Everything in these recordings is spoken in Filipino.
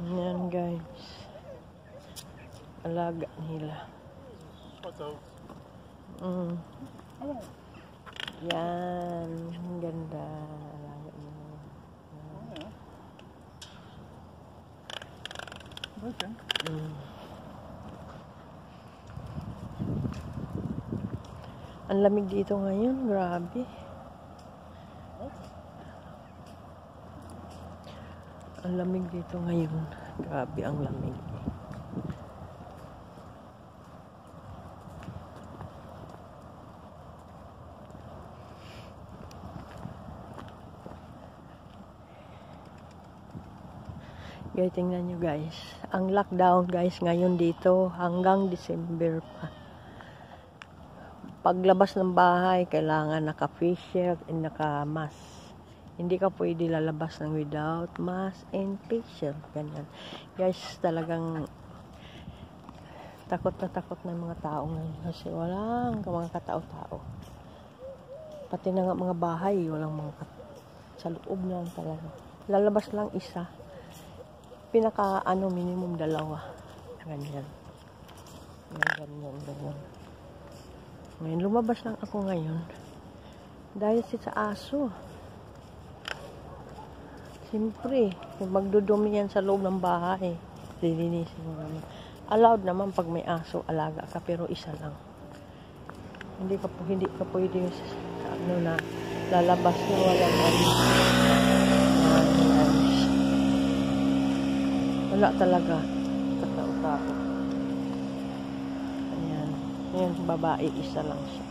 Yan guys. Alaga nila. Yan. Ang ganda. Alaga nila. Ang lamig dito ngayon. Grabe. Ang lamig dito ngayon. Grabe ang lamig. Guys, tingnan nyo guys. Ang lockdown guys ngayon dito hanggang December pa. Paglabas ng bahay, kailangan naka-face shield and naka-mask. Hindi ka pwede lalabas ng without mask and face shield. Ganyan. Guys, talagang takot na mga tao ngayon. Kasi walang mga katao-tao. Pati na nga mga bahay, walang mga sa loob na lang talaga. Lalabas lang isa. Pinaka minimum 2. Ganyan. Ganyan. Ngayon, lumabas lang ako ngayon. Dahil sa aso. Siyempre, magdudumi yan sa loob ng bahay. Lilinisin mo naman. Allowed naman pag may aso, alaga ka, pero isa lang. Hindi ka pwede na lalabas na walang wala talaga katao-tao. Ayan. Ayan, babae, isa lang siya.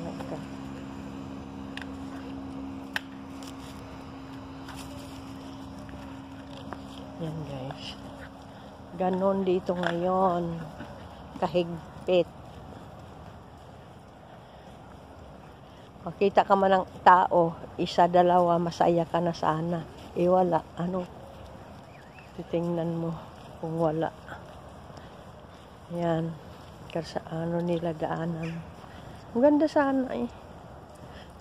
Yan guys. Ganon dito ngayon. Kahigpit. Makita ka man ng tao, 1, 2, masaya ka na sana. Wala. Titingnan mo kung wala. Yan. Kasi nila daanan. Ang ganda sana eh.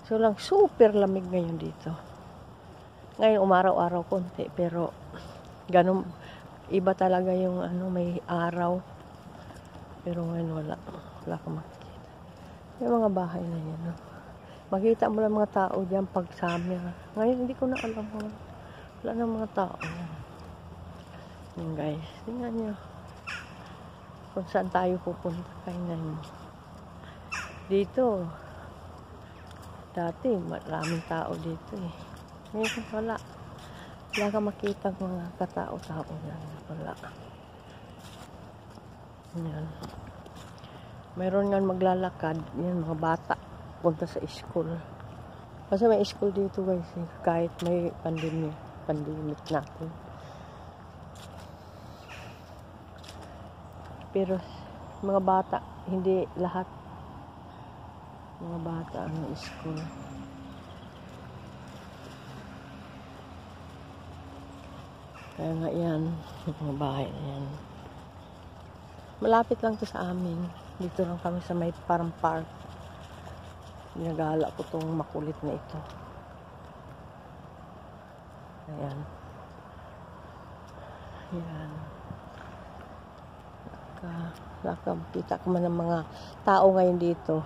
So lang, super lamig ngayon dito. Ngayon, umaraw-araw konti, pero ganun, iba talaga yung may araw. Pero ngayon wala ka makikita. Yung mga bahay na yan. Makita mo lang mga tao dyan pag summer. Ngayon hindi ko na alam. Wala na mga tao. Yan guys, tingnan nyo. Kung saan tayo pupunta kayo ngayon. Dito. Dati maraming tao dito eh. Ngayon wala. Wala ka makita mga katao-tao na. Wala. Yan. Mayroon nga maglalakad. Yan, mga bata. Punta sa school. Kasi may school dito guys. Kahit may pandemic natin. Pero mga bata, hindi lahat. Mga bata ang school. Kaya nga yan, mga bahay na yan. Malapit lang to sa amin. Dito lang kami sa may parang park. Ginagala ko tong makulit na ito. Ayan. Ayan. Nakakita ko man ng mga tao ngayon dito.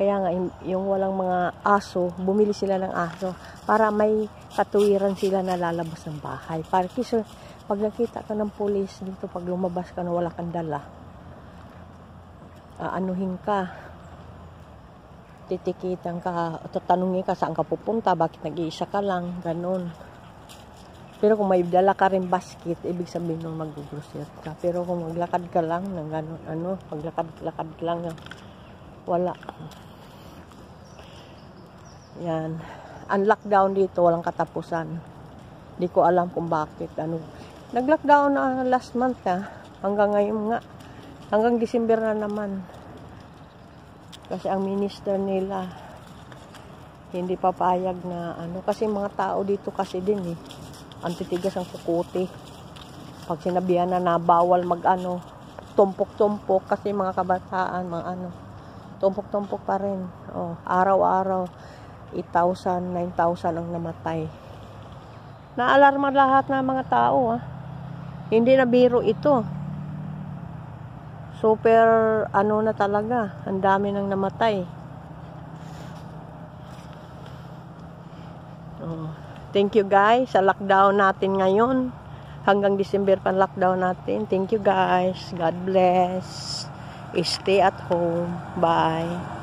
Kaya nga, yung walang mga aso, bumili sila ng aso para may katuwiran sila na lalabas ng bahay. Para kasi pag nakita ka ng pulis dito, pag lumabas ka na wala kang dala, anuhin ka, titikitan ka, tatanungin ka saan ka pupunta, bakit nag-iisa ka lang, ganun. Pero kung may dala ka rin basket, ibig sabihin nung mag-grocery ka. Pero kung maglakad ka lang, ng ganun, maglakad-lakad lang, wala. Yan. Ang lockdown dito, walang katapusan. Hindi ko alam kung bakit. Nag-lockdown na last month hanggang ngayon nga. Hanggang December na naman. Kasi ang minister nila, hindi papayag na kasi mga tao dito kasi din ang titigas ang kukuti. Pag sinabihan na bawal tumpok-tumpok kasi mga kabataan, tumpok-tumpok pa rin. Araw-araw, 8,000, 9,000 ang namatay. Naalarma lahat ng mga tao. Hindi na biro ito. Super, ano na talaga. Ang dami nang namatay. Oh. Thank you guys sa lockdown natin ngayon. Hanggang December pa lockdown natin. Thank you guys. God bless. Stay at home. Bye.